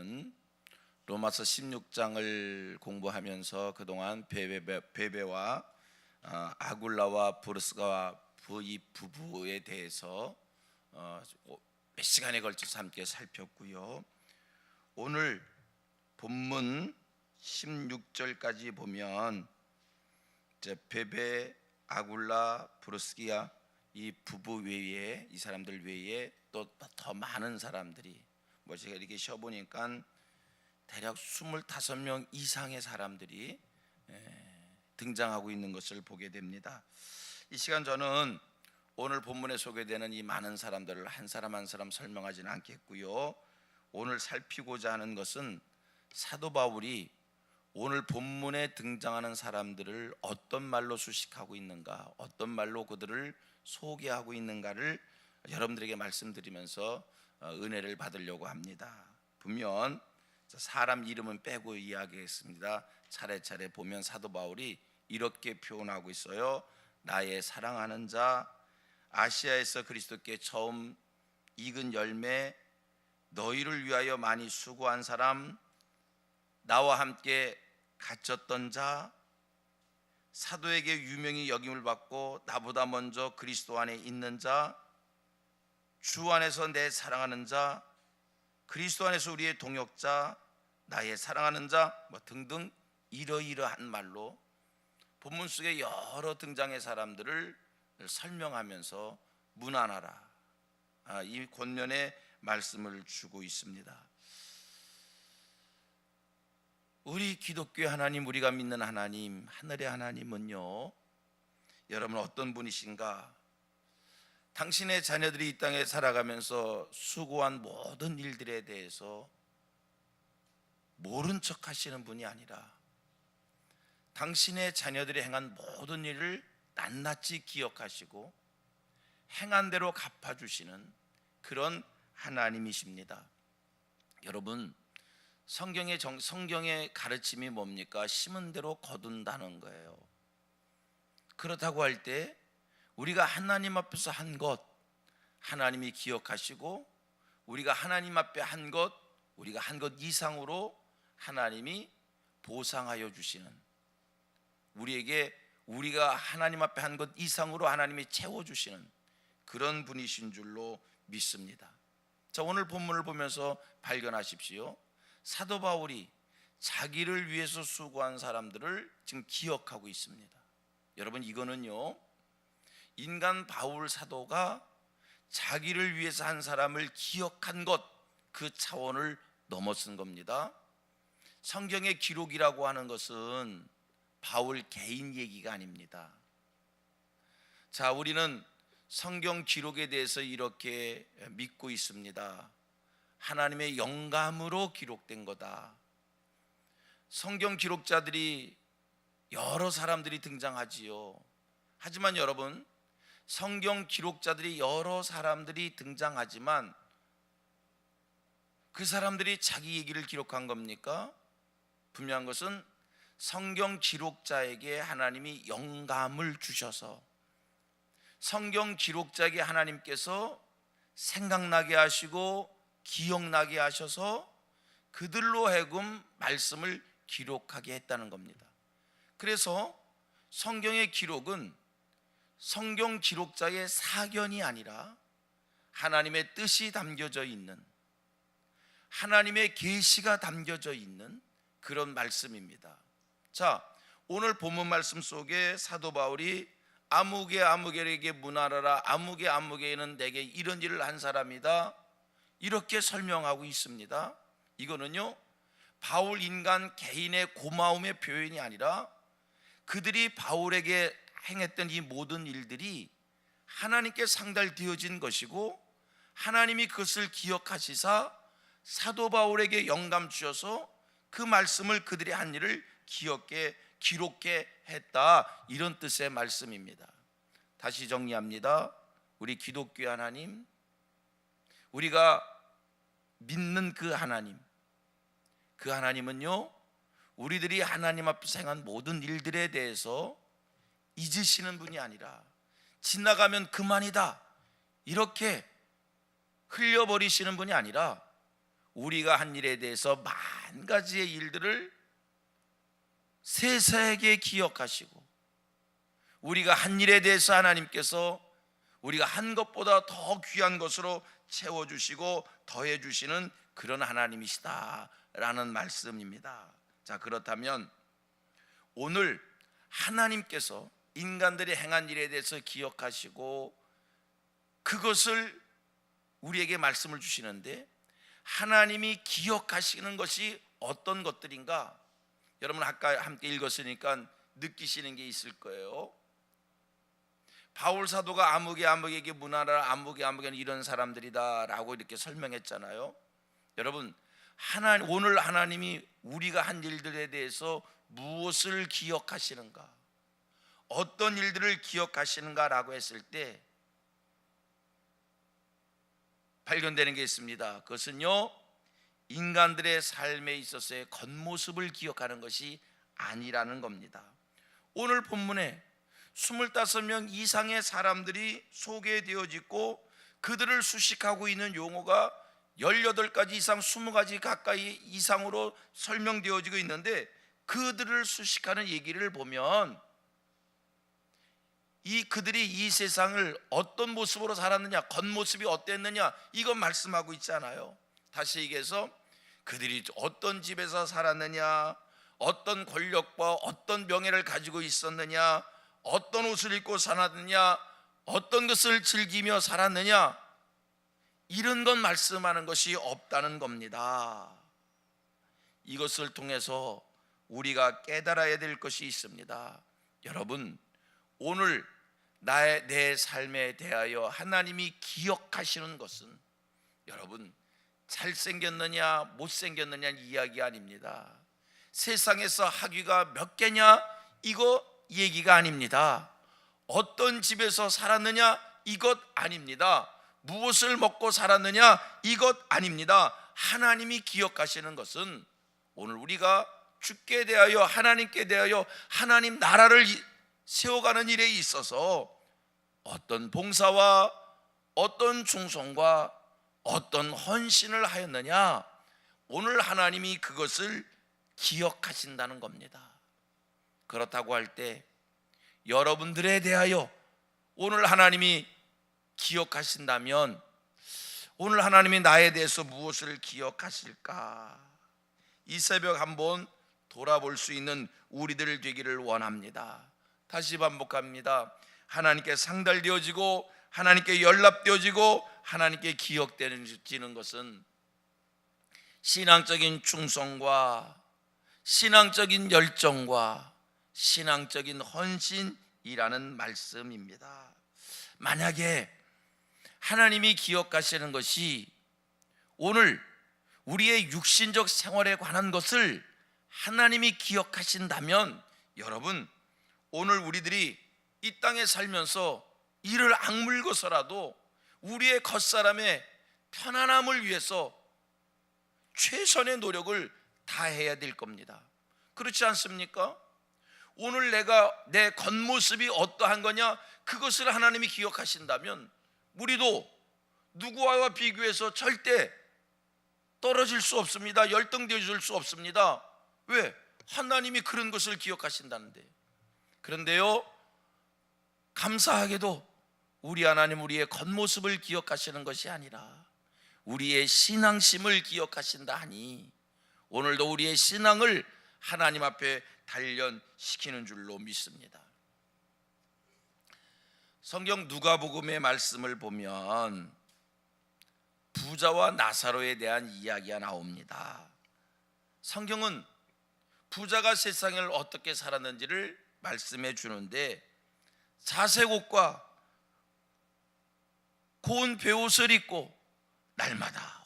우리는 로마서 16장을 공부하면서 그동안 베베와 아굴라와 브루스가와 이 부부에 대해서 몇 시간에 걸쳐서 함께 살폈고요. 오늘 본문 16절까지 보면 이제 베베, 아굴라, 브루스기아 이 부부 외에, 이 사람들 외에 또 더 많은 사람들이, 제가 이렇게 쉬어보니까 대략 25명 이상의 사람들이 등장하고 있는 것을 보게 됩니다. 이 시간 저는 오늘 본문에 소개되는 이 많은 사람들을 한 사람 한 사람 설명하지는 않겠고요. 오늘 살피고자 하는 것은 사도 바울이 오늘 본문에 등장하는 사람들을 어떤 말로 수식하고 있는가, 어떤 말로 그들을 소개하고 있는가를 여러분들에게 말씀드리면서 은혜를 받으려고 합니다. 보면 사람 이름은 빼고 이야기했습니다. 차례차례 보면 사도 바울이 이렇게 표현하고 있어요. 나의 사랑하는 자, 아시아에서 그리스도께 처음 익은 열매, 너희를 위하여 많이 수고한 사람, 나와 함께 갇혔던 자, 사도에게 유명히 여김을 받고 나보다 먼저 그리스도 안에 있는 자, 주 안에서 내 사랑하는 자, 그리스도 안에서 우리의 동역자, 나의 사랑하는 자 등등 이러이러한 말로 본문 속에 여러 등장의 사람들을 설명하면서 문안하라, 이 권면의 말씀을 주고 있습니다. 우리 기독교의 하나님, 우리가 믿는 하나님, 하늘의 하나님은요, 여러분 어떤 분이신가? 당신의 자녀들이 이 땅에 살아가면서 수고한 모든 일들에 대해서 모른 척 하시는 분이 아니라 당신의 자녀들이 행한 모든 일을 낱낱이 기억하시고 행한 대로 갚아주시는 그런 하나님이십니다. 여러분, 성경의 가르침이 뭡니까? 심은 대로 거둔다는 거예요. 그렇다고 할 때 우리가 하나님 앞에서 한 것 하나님이 기억하시고, 우리가 하나님 앞에 한 것, 우리가 한 것 이상으로 하나님이 보상하여 주시는, 우리에게 우리가 하나님 앞에 한 것 이상으로 하나님이 채워주시는 그런 분이신 줄로 믿습니다. 자, 오늘 본문을 보면서 발견하십시오. 사도 바울이 자기를 위해서 수고한 사람들을 지금 기억하고 있습니다. 여러분, 이거는요, 인간 바울 사도가 자기를 위해서 한 사람을 기억한 것, 그 차원을 넘어선 겁니다. 성경의 기록이라고 하는 것은 바울 개인 얘기가 아닙니다. 자, 우리는 성경 기록에 대해서 이렇게 믿고 있습니다. 하나님의 영감으로 기록된 거다. 성경 기록자들이 여러 사람들이 등장하지요. 하지만 여러분, 성경 기록자들이 여러 사람들이 등장하지만 그 사람들이 자기 얘기를 기록한 겁니까? 분명한 것은 성경 기록자에게 하나님이 영감을 주셔서 성경 기록자에게 하나님께서 생각나게 하시고 기억나게 하셔서 그들로 하여금 말씀을 기록하게 했다는 겁니다. 그래서 성경의 기록은 성경 기록자의 사견이 아니라 하나님의 뜻이 담겨져 있는, 하나님의 계시가 담겨져 있는 그런 말씀입니다. 자, 오늘 본문 말씀 속에 사도 바울이 아무개에게 문안하라, 아무개는 내게 이런 일을 한 사람이다, 이렇게 설명하고 있습니다. 이거는요, 바울 인간 개인의 고마움의 표현이 아니라 그들이 바울에게 행했던 이 모든 일들이 하나님께 상달되어진 것이고, 하나님이 그것을 기억하시사 사도 바울에게 영감 주셔서 그 말씀을, 그들이 한 일을 기록해 했다, 이런 뜻의 말씀입니다. 다시 정리합니다. 우리 기독교의 하나님, 우리가 믿는 그 하나님은요, 우리들이 하나님 앞에서 행한 모든 일들에 대해서 잊으시는 분이 아니라 지나가면 그만이다 이렇게 흘려버리시는 분이 아니라 우리가 한 일에 대해서 만 가지의 일들을 세세하게 기억하시고, 우리가 한 일에 대해서 하나님께서 우리가 한 것보다 더 귀한 것으로 채워주시고 더해주시는 그런 하나님이시다라는 말씀입니다. 자, 그렇다면 오늘 하나님께서 인간들이 행한 일에 대해서 기억하시고 그것을 우리에게 말씀을 주시는데, 하나님이 기억하시는 것이 어떤 것들인가? 여러분 아까 함께 읽었으니까 느끼시는 게 있을 거예요. 바울 사도가 아무개에게 문하라, 아무개는 이런 사람들이다 라고 이렇게 설명했잖아요. 여러분, 오늘 하나님이 우리가 한 일들에 대해서 무엇을 기억하시는가, 어떤 일들을 기억하시는가 라고 했을 때 발견되는 게 있습니다. 그것은요, 인간들의 삶에 있어서의 겉모습을 기억하는 것이 아니라는 겁니다. 오늘 본문에 25명 이상의 사람들이 소개되어지고 그들을 수식하고 있는 용어가 18가지 이상 20가지 가까이 이상으로 설명되어지고 있는데, 그들을 수식하는 얘기를 보면 그들이 이 세상을 어떤 모습으로 살았느냐, 겉모습이 어땠느냐, 이건 말씀하고 있잖아요. 다시 얘기해서 그들이 어떤 집에서 살았느냐, 어떤 권력과 어떤 명예를 가지고 있었느냐, 어떤 옷을 입고 살았느냐, 어떤 것을 즐기며 살았느냐, 이런 건 말씀하는 것이 없다는 겁니다. 이것을 통해서 우리가 깨달아야 될 것이 있습니다. 여러분, 오늘 내 삶에 대하여 하나님이 기억하시는 것은 여러분 잘생겼느냐 못생겼느냐 이야기 아닙니다. 세상에서 학위가 몇 개냐 이거 얘기가 아닙니다. 어떤 집에서 살았느냐 이것 아닙니다. 무엇을 먹고 살았느냐 이것 아닙니다. 하나님이 기억하시는 것은 오늘 우리가 주께 대하여, 하나님께 대하여 하나님 나라를 세워가는 일에 있어서 어떤 봉사와 어떤 충성과 어떤 헌신을 하였느냐, 오늘 하나님이 그것을 기억하신다는 겁니다. 그렇다고 할 때 여러분들에 대하여 오늘 하나님이 기억하신다면 오늘 하나님이 나에 대해서 무엇을 기억하실까? 이 새벽 한번 돌아볼 수 있는 우리들 되기를 원합니다. 다시 반복합니다. 하나님께 상달되어지고 하나님께 연락되어지고 하나님께 기억되는 것은 신앙적인 충성과 신앙적인 열정과 신앙적인 헌신이라는 말씀입니다. 만약에 하나님이 기억하시는 것이 오늘 우리의 육신적 생활에 관한 것을 하나님이 기억하신다면, 여러분 오늘 우리들이 이 땅에 살면서 이를 악물고서라도 우리의 겉사람의 편안함을 위해서 최선의 노력을 다해야 될 겁니다. 그렇지 않습니까? 오늘 내 겉모습이 어떠한 거냐, 그것을 하나님이 기억하신다면 우리도 누구와 비교해서 절대 떨어질 수 없습니다. 열등되어질 수 없습니다. 왜? 하나님이 그런 것을 기억하신다는데. 그런데요, 감사하게도 우리 하나님 우리의 겉모습을 기억하시는 것이 아니라 우리의 신앙심을 기억하신다 하니 오늘도 우리의 신앙을 하나님 앞에 단련시키는 줄로 믿습니다. 성경 누가복음의 말씀을 보면 부자와 나사로에 대한 이야기가 나옵니다. 성경은 부자가 세상을 어떻게 살았는지를 말씀해 주는데, 자색 옷과 고운 베옷을 입고 날마다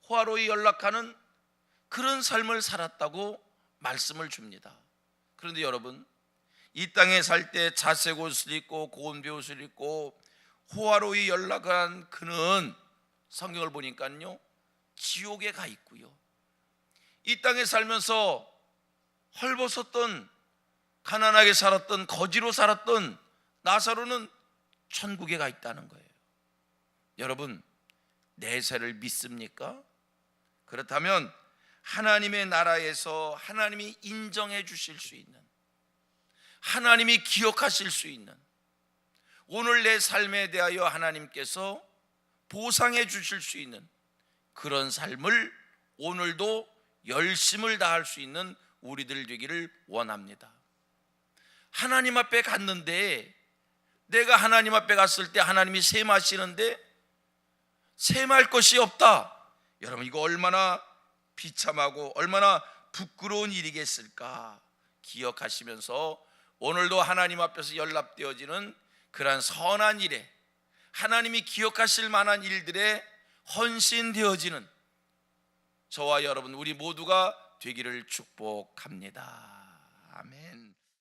호화로이 연락하는 그런 삶을 살았다고 말씀을 줍니다. 그런데 여러분, 이 땅에 살 때 자색 옷을 입고 고운 베옷을 입고 호화로이 연락한 그는 성경을 보니까요 지옥에 가 있고요, 이 땅에 살면서 헐벗었던 가난하게 살았던 거지로 살았던 나사로는 천국에 가 있다는 거예요. 여러분, 내세를 믿습니까? 그렇다면 하나님의 나라에서 하나님이 인정해 주실 수 있는, 하나님이 기억하실 수 있는, 오늘 내 삶에 대하여 하나님께서 보상해 주실 수 있는 그런 삶을 오늘도 열심을 다할 수 있는 우리들 되기를 원합니다. 하나님 앞에 갔는데, 내가 하나님 앞에 갔을 때 하나님이 셈하시는데 셈할 것이 없다. 여러분, 이거 얼마나 비참하고 얼마나 부끄러운 일이겠을까 기억하시면서 오늘도 하나님 앞에서 연락되어지는 그러한 선한 일에, 하나님이 기억하실 만한 일들에 헌신되어지는 저와 여러분 우리 모두가 되기를 축복합니다. 아멘.